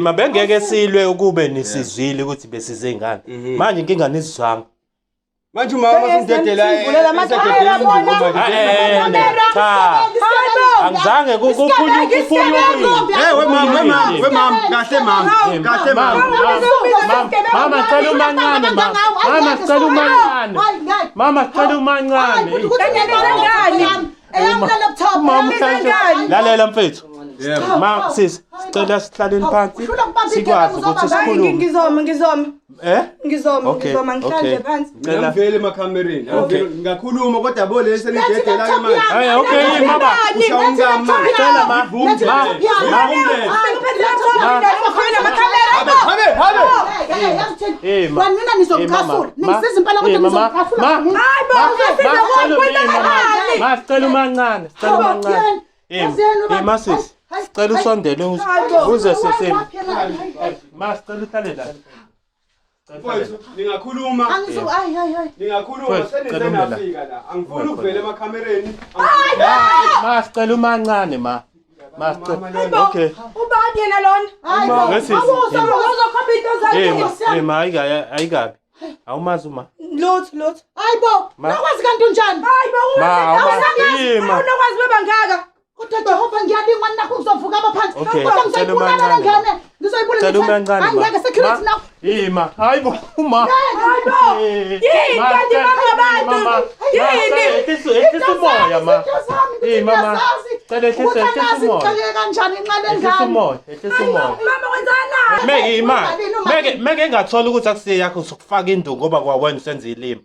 mabengeke silwe ukube nisizwile ukuthi besizengane manje inkinga nisizwanga manje mama sindedela angizange kukhulunywa mama cela umancane mama cela umancane lalela mfethu ma sis sicela sihlaleni phansi sikwazi ukuthi sikhulume ngizoma ngihlale phansi ngivele emakhamereni ngakhuluma kodwa bo lesi senidedela imali okay mama ushawungama cela ma Wanina nizomkhasula ningisiza impela kodwa nizomkhasula ma sicela umancane ma sis sicela usondele uze seseni ma sicela uhlale la ningakhuluma ningakhuluma senizafika la angifuni ukuvela emakhamereni ma sicela umancane ma okay ubani yena lona uzokhomba into zakhe ma ayikabi awumazi uma lot hayibo nokwazi kanti unjani awunokwazi bebangaka kodwa Jehova ngiyalingwa nakho uzovuka abaphansi kodwa ngizoyibulala ngane ngizoyibulala angeke security now ma hayibo uma moya ma mama kanjani inqale ngane mama wenzana meke engathola ukuthi akusiye yakho sokufaka induku ngoba kwawena usenza ilimo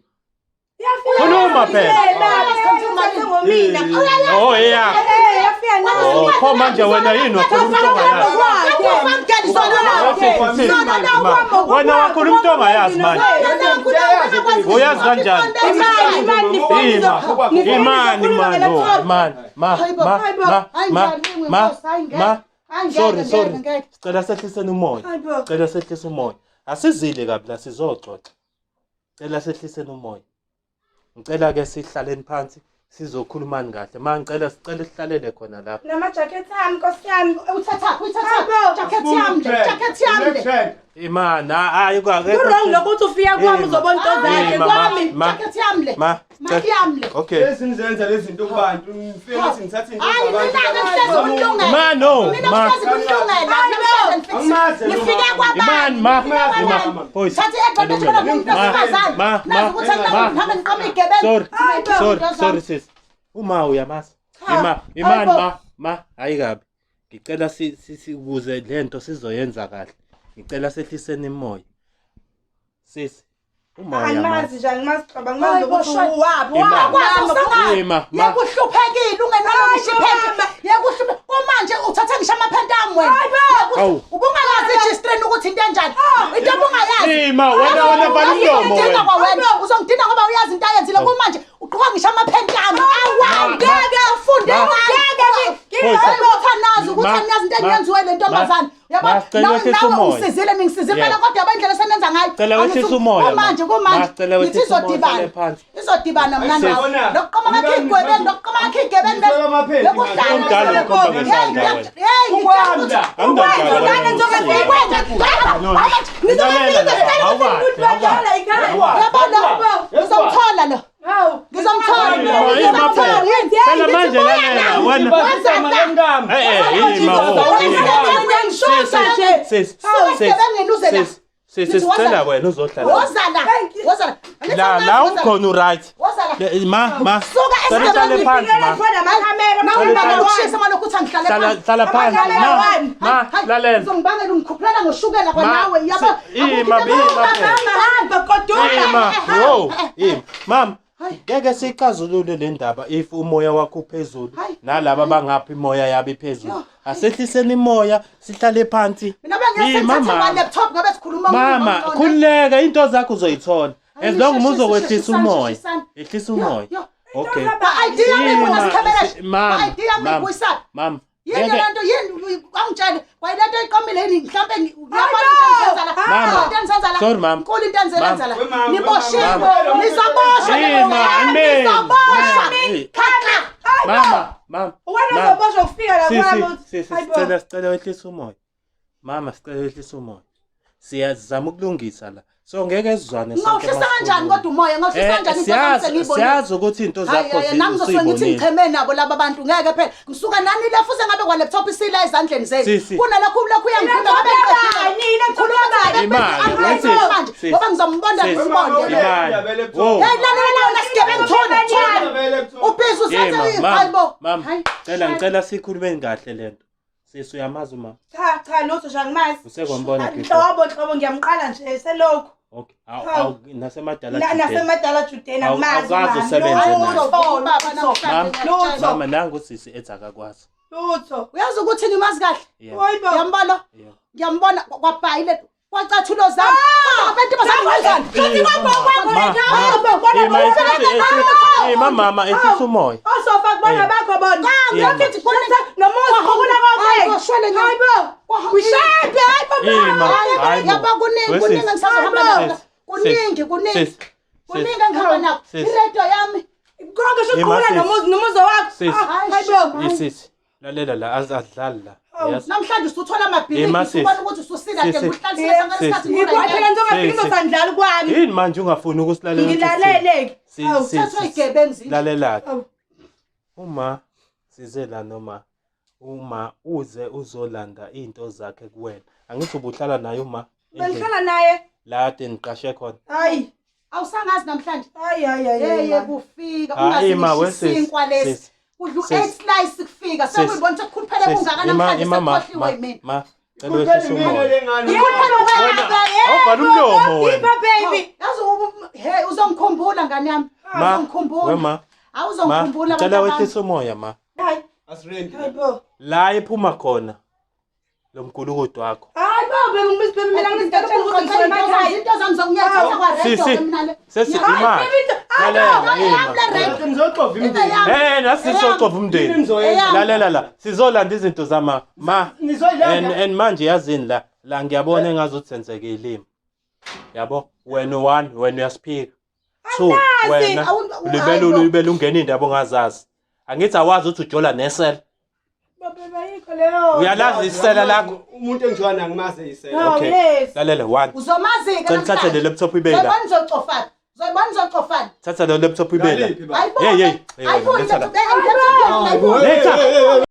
khuluma phela pho manje wena yini wakhuluma wena wakhuluma into ongayazi manje uyazi kanjani sorry sicela sehliseni umoya asizile kabi la sizoxoxa cela sehliseni umoya ngicela ke sihlaleni phansi sizokhulumani kahle ma ngicela sicela sihlalele khona lapha nama jacket ami Nkosi yami uthatha jacket yami imana hayi kwake wrong lokuthi ufika kwami uzobona into zakhe kwami jacket yami le maki yami le okay lesizenza lezi zinto kubantu ngifike ngathi ngithatha into zabantu ma no ma ngifike kwabantu ma boys thathi eqoqo thona umuntu osifazana nazi ukuthi ngihamba ngiqoma igebengu sorry sis uma uyamazi imani ma ayikabi ngicela sikuze lento sizoyenza kahle ngicela sehliseni imoya sis uma uyamazi njani masicabanga manje ukuthi uwapi yakuhluphekile ungenalo ngishiphethe yakuhluphe manje uthatha ngisho amaphenta ami wena ubungayazi registreni ukuthi into enjani into obungayazi ma wena bhala umlomo wena uzongidina ngoba uyazi into ayenzile kumanje uqhubeka ngisho amaphenta ami ngeke ufunde nazi ukuthi aniyazi into enyenziwe le ntombazana yabona nawe usizile ningisizile phela kodwa abandlela senenza ngayo manje nithi izodibana mna nawe lokuqoma kakhe igwebeni lokuqoma kakhe igebeni ngizomthola lo sicela wena uzohlala la ukhona right ma suka Cela uhlale phansi ma. Nawungibangela ukushisa ngalokho uthi angihlale phansi. Hlala phansi ma. Lalela. Uzongibangela umkhuphulana ngoshukela kwanawe yabo. Mama, ngeke sicazulule le ndaba if umoya wakho uphezulu nalabo abangaphi imoya yabo iphezulu. Asehliseni imoya sihlale phansi. Mina bengiyasethatha laptop ngabe sikhuluma mama, khuleka into zakho uzoyithola. As long as uzokwehlisa umoya. Ehlisa umoya. Okay. Idea mina sikhamela. Mama. Idea ngikuyisa. Mama. Yena lento yini angitshela kwayilento iqomile yini mhlambe ngiyabona into enzenzala la sorry mama inkulu into enzenzala la niboshiwe nizoboshwa mama wena uzoboshwa ukufika la kwami sicela wehlisa umoya mama sicela wehlisa umoya siyazama ukulungisa la so ngeke sizwane ngawuhlisa kanjani kodwa umoya ngawuhlisa kanjani into siyazi ukuthi into zakho ngizosuke ngithi ngicheme nabo laba bantu ngeke phela ngisuka nani la futhi ngabe kwa laptop isila ezandleni zenu kunalokho uyangikhuluma ngabe nini khuluma manje ngoba ngizombonda ngizibonde hey la sigebengu thona ubhizi usathi hayibo ngicela sikhulumeni kahle lento sisi uyamazi uma cha lutho nje angimazi usekwambona hlobo ngiyamqala nje selokho okay aw nasemadala Judeni angimazi akazi usebenze naye mama nangu sisi ethi akakwazi lutho uyazi ukuthi ngimazi kahle hayibo ngiyambona kwabhayile kwacathulo zami abantu bazangizana mama ehlisa umoya osofa kubona bakho bona ngiyathi khona nomuzi khona konke ngoshwele hayibo ushebe hayibo yaba kuningi ngisazohamba nabo kuningi ngihamba nabo iredio yami konke shukhula nomuzi wakho hayibo isisi lalela la azadlali la namhlanje usuthola amabhiliki ubona ukuthi ususila ke uhlalisela ngesikhathi ngikwaphela ngizongafika ngizosandlala kwami yini manje ungafuni ukusilalela ngilaleleke awuthathwa igebenzi lalela uma size la noma uma uze uzolanda into zakhe kuwena angithi ubuhlala naye uma bengihlala naye la niqashe khona hayi awusangazi namhlanje hayi kufika ungazisinkwa lesi udlu 8 slice kufika sekuyibona ukuthi kukhuluphele kungaka namhlanje sekhohliwe mina cela wehlisa umoya awuvala umlomo wena baby yazi uzongikhumbula ngani yami uzongikhumbula awuzongikhumbula cela wehlisa umoya ma hayi asirendi la iphuma khona lo mgulukudu wakho hayi baba ngibisibhemi mina ngizidatshela ukuthi ngizoyimali into zami zokunyatha kwa radio mina sesi imali nizoxova imndeni nasizoxova umndeni lalela la sizolanda izinto zama ma and manje yazini la ngiyabona engazuthi senzeke ilimi yabo wena 1 wena uyaspick 2 wena libele ungena indaba ongazazi angithi awazi ukuthi ujola nesel baba bayikho leyo uyalazi isela lakho umuntu engijowana angimazi isela okay lalela 1 uzomazi ke ngithathe le laptop ibeka zoyibona uzocofana zoyibona uzocofana thatha le laptop ibeka hey letha letha